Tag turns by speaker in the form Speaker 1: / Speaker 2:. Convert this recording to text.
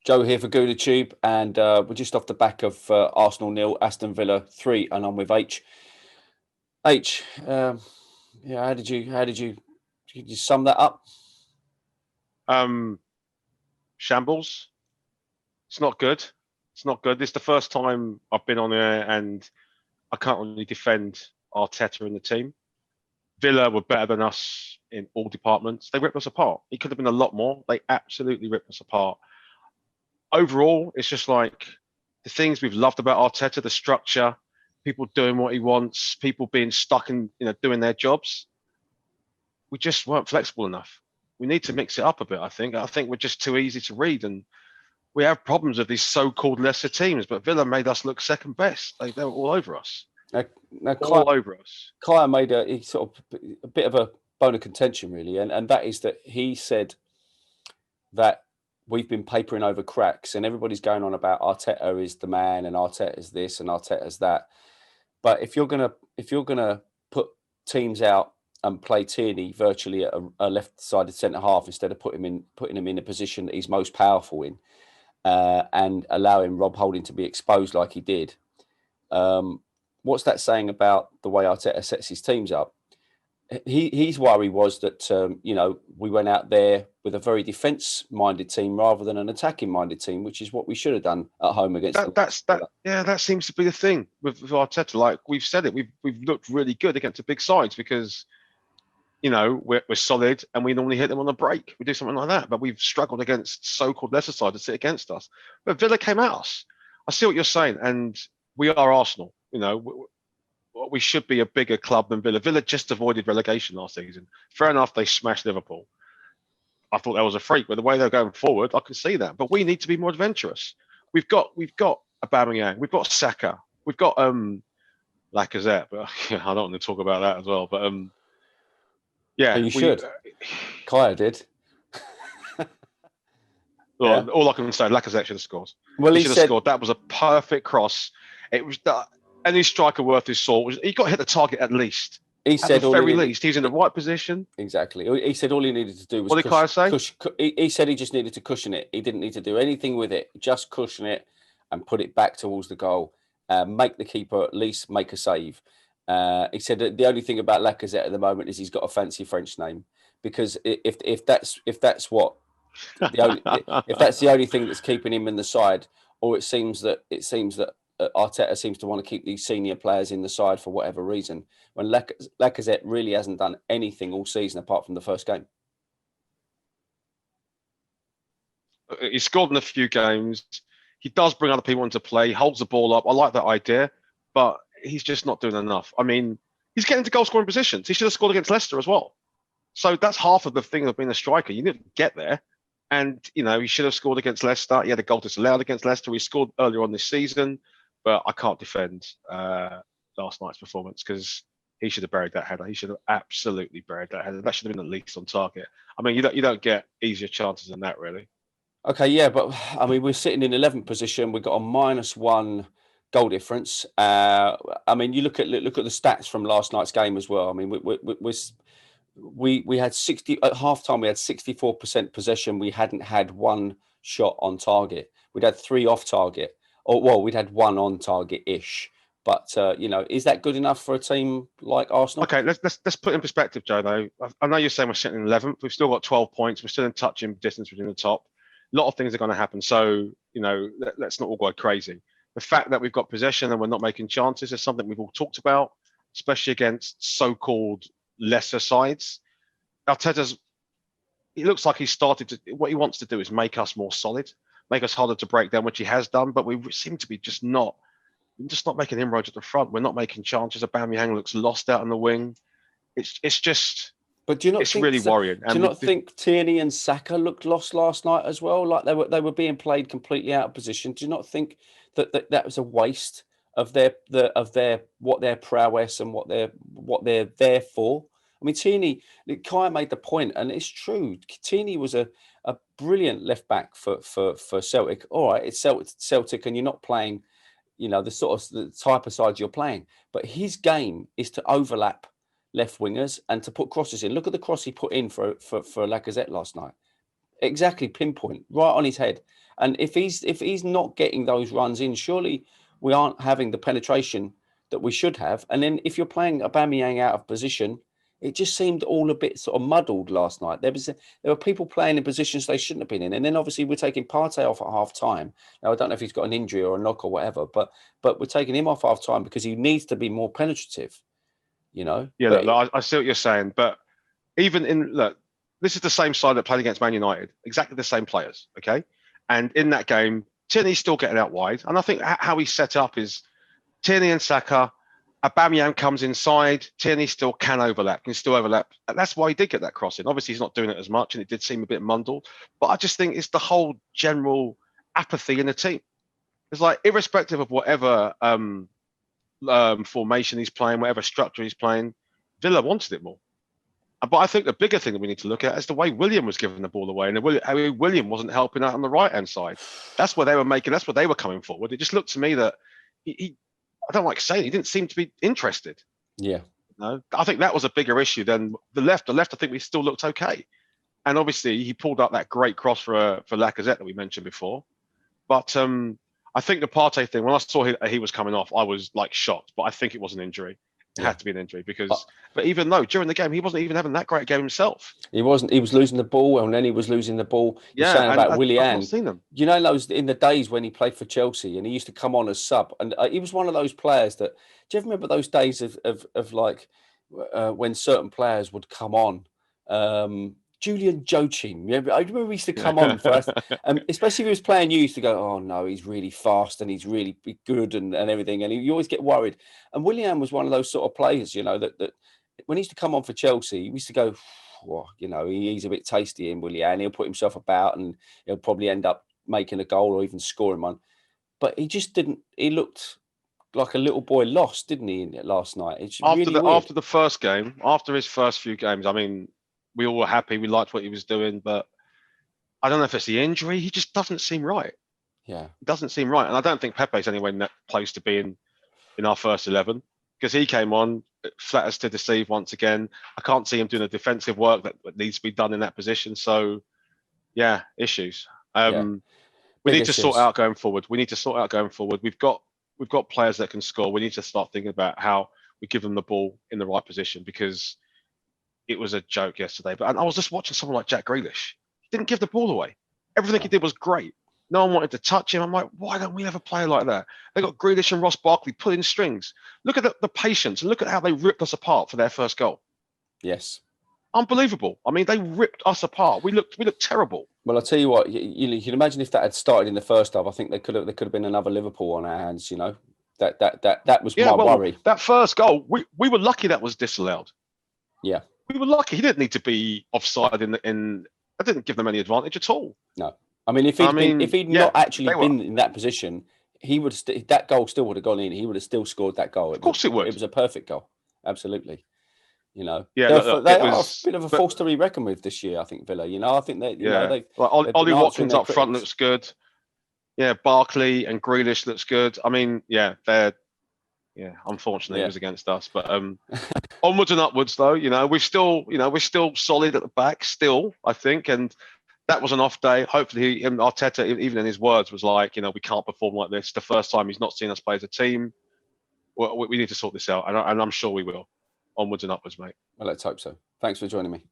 Speaker 1: Joe here for GoonerTube, and we're just off the back of Arsenal 0, Aston Villa 3, and I'm with Aitch. Aitch, yeah, could you sum that up?
Speaker 2: Shambles. It's not good. It's not good. This is the first time I've been on there, and I can't really defend Arteta and the team. Villa were better than us in all departments. They ripped us apart. It could have been a lot more. They absolutely ripped us apart. Overall, it's just like the things we've loved about Arteta, the structure, people doing what he wants, people being stuck in, doing their jobs. We just weren't flexible enough. We need to mix it up a bit, I think. I think we're just too easy to read, and we have problems with these so-called lesser teams, but Villa made us look second best. They were all over us. All over us.
Speaker 1: Kaya made a bit of a bone of contention, really, and that is that he said that we've been papering over cracks, and everybody's going on about Arteta is the man, and Arteta is this, and Arteta is that. But if you're gonna put teams out and play Tierney virtually at a left-sided centre half instead of putting him in a position that he's most powerful in, and allowing Rob Holding to be exposed like he did, what's that saying about the way Arteta sets his teams up? His worry was that we went out there with a very defence-minded team rather than an attacking-minded team, which is what we should have done at home against.
Speaker 2: That seems to be the thing with Arteta. Like we've said it, we've looked really good against the big sides because we're solid and we normally hit them on the break. We do something like that, but we've struggled against so-called lesser sides to sit against us. But Villa came at us. I see what you're saying, and we are Arsenal. We should be a bigger club than Villa. Villa just avoided relegation last season. Fair enough, they smashed Liverpool. I thought that was a freak, but the way they're going forward, I can see that. But we need to be more adventurous. We've got Aubameyang, we've got Saka, we've got Lacazette, but I don't want to talk about that as well. But yeah,
Speaker 1: you should. Kaya did.
Speaker 2: Well, all I can say, Lacazette should have scored.
Speaker 1: Well, he
Speaker 2: should have scored. That was a perfect cross. It was that. Any striker worth his salt, he got to hit the target at least.
Speaker 1: He said,
Speaker 2: at the very least, he's in the right position.
Speaker 1: Exactly. He said all he needed to do was.
Speaker 2: What did Kaya say?
Speaker 1: He said he just needed to cushion it. He didn't need to do anything with it. Just cushion it and put it back towards the goal. Make the keeper at least make a save. He said that the only thing about Lacazette at the moment is he's got a fancy French name, because if that's what if that's the only thing that's keeping him in the side, or it seems that Arteta seems to want to keep these senior players in the side for whatever reason, when Lacazette really hasn't done anything all season apart from the first game.
Speaker 2: He scored in a few games. He does bring other people into play. He holds the ball up. I like that idea, but he's just not doing enough. I mean, he's getting to goal-scoring positions. He should have scored against Leicester as well. So that's half of the thing of being a striker. You need to get there. And, he should have scored against Leicester. He had a goal disallowed against Leicester. He scored earlier on this season. But I can't defend last night's performance because he should have buried that header. He should have absolutely buried that header. That should have been at least on target. I mean, you don't get easier chances than that, really.
Speaker 1: Okay, yeah, but I mean, we're sitting in 11th position. We've got a -1 goal difference. I mean, you look at the stats from last night's game as well. I mean, we had 60 at halftime. We had 64% possession. We hadn't had one shot on target. We'd had 3 off target. We'd had 1 on target-ish. But, is that good enough for a team like Arsenal?
Speaker 2: Okay, let's put in perspective, Joe, though. I know you're saying we're sitting in 11th. We've still got 12 points. We're still in touching distance between the top. A lot of things are going to happen. So, let's not all go crazy. The fact that we've got possession and we're not making chances is something we've all talked about, especially against so-called lesser sides. It looks like what he wants to do is make us more solid, make us harder to break down, which he has done, but we seem to be just not making inroads at the front. We're not making chances. Aubameyang looks lost out on the wing. It's just.
Speaker 1: But do you not?
Speaker 2: It's really worrying.
Speaker 1: Do you not think Tierney and Saka looked lost last night as well? Like they were being played completely out of position. Do you not think that was a waste of what their prowess and what they're there for? I mean, Tierney, Kaya made the point, and it's true. Tierney was a brilliant left back for Celtic. All right, it's Celtic, and you're not playing, the type of side you're playing. But his game is to overlap left wingers and to put crosses in. Look at the cross he put in for Lacazette last night. Exactly pinpoint, right on his head. And if he's not getting those runs in, surely we aren't having the penetration that we should have. And then if you're playing Aubameyang out of position, it just seemed all a bit sort of muddled last night. There were people playing in positions they shouldn't have been in, and then obviously we're taking Partey off at half time. Now I don't know if he's got an injury or a knock or whatever, but we're taking him off half time because he needs to be more penetrative. Yeah,
Speaker 2: look, I see what you're saying, but even look, this is the same side that played against Man United, exactly the same players, okay? And in that game, Tierney's still getting out wide, and I think how he's set up is Tierney and Saka. Aubameyang comes inside. Tierney still can still overlap. And that's why he did get that crossing. Obviously, he's not doing it as much, and it did seem a bit muddled. But I just think it's the whole general apathy in the team. It's like, irrespective of whatever formation he's playing, whatever structure he's playing, Villa wanted it more. But I think the bigger thing that we need to look at is the way William was giving the ball away, and how William wasn't helping out on the right-hand side. That's where they were making. That's where they were coming forward. It just looked to me that I don't like saying he didn't seem to be interested.
Speaker 1: Yeah.
Speaker 2: No, I think that was a bigger issue than the left. The left, I think we still looked okay. And obviously he pulled up that great cross for Lacazette that we mentioned before. But I think the Partey thing, when I saw he was coming off, I was like shocked. But I think it was an injury. It had to be an injury because, but even though during the game he wasn't even having that great game himself.
Speaker 1: He wasn't. He was losing the ball, and then he was losing the ball. You're saying about Willian.
Speaker 2: I've not seen him.
Speaker 1: You know, those in the days when he played for Chelsea, and he used to come on as sub, and he was one of those players that. Do you ever remember those days of like when certain players would come on? Julian Joachim. I remember he used to come on first, especially if he was playing. You used to go, "Oh no, he's really fast and he's really good and everything," and you always get worried. And Willian was one of those sort of players, that when he used to come on for Chelsea, he used to go, well, he's a bit tasty in Willian. He'll put himself about and he'll probably end up making a goal or even scoring one. But he just didn't. He looked like a little boy lost, didn't he, last night? It's
Speaker 2: after the first game, after his first few games, I mean, we all were happy. We liked what he was doing, but I don't know if it's the injury. He just doesn't seem right.
Speaker 1: Yeah,
Speaker 2: it doesn't seem right, and I don't think Pepe's anywhere in that place to be in our first 11 because he came on flat as to deceive once again. I can't see him doing the defensive work that needs to be done in that position. So, yeah, issues. We need to sort out going forward. We've got players that can score. We need to start thinking about how we give them the ball in the right position because it was a joke yesterday. But I was just watching someone like Jack Grealish. He didn't give the ball away. Everything he did was great. No one wanted to touch him. I'm like, why don't we have a player like that? They got Grealish and Ross Barkley pulling strings. Look at the patience and look at how they ripped us apart for their first goal.
Speaker 1: Yes.
Speaker 2: Unbelievable. I mean, they ripped us apart. We looked terrible.
Speaker 1: Well, I'll tell you what, you can imagine if that had started in the first half, I think there could have been another Liverpool on our hands, That was my worry.
Speaker 2: That first goal, we were lucky that was disallowed.
Speaker 1: Yeah.
Speaker 2: We were lucky. He didn't need to be offside I didn't give them any advantage at all.
Speaker 1: No. I mean, if he'd not actually been in that position, that goal still would have gone in. He would have still scored that goal.
Speaker 2: Of course it would.
Speaker 1: It was a perfect goal. Absolutely.
Speaker 2: Yeah,
Speaker 1: they are a bit of a force to be reckoned with this year, I think, Villa. I think that,
Speaker 2: Ollie Watkins up front looks good. Yeah, Barkley and Grealish looks good. I mean, unfortunately it was against us. But onwards and upwards, though, we're still solid at the back, still, I think. And that was an off day. Hopefully, Arteta, even in his words, was like, we can't perform like this. The first time he's not seen us play as a team. We need to sort this out, and I'm sure we will. Onwards and upwards, mate.
Speaker 1: Well, let's hope so. Thanks for joining me.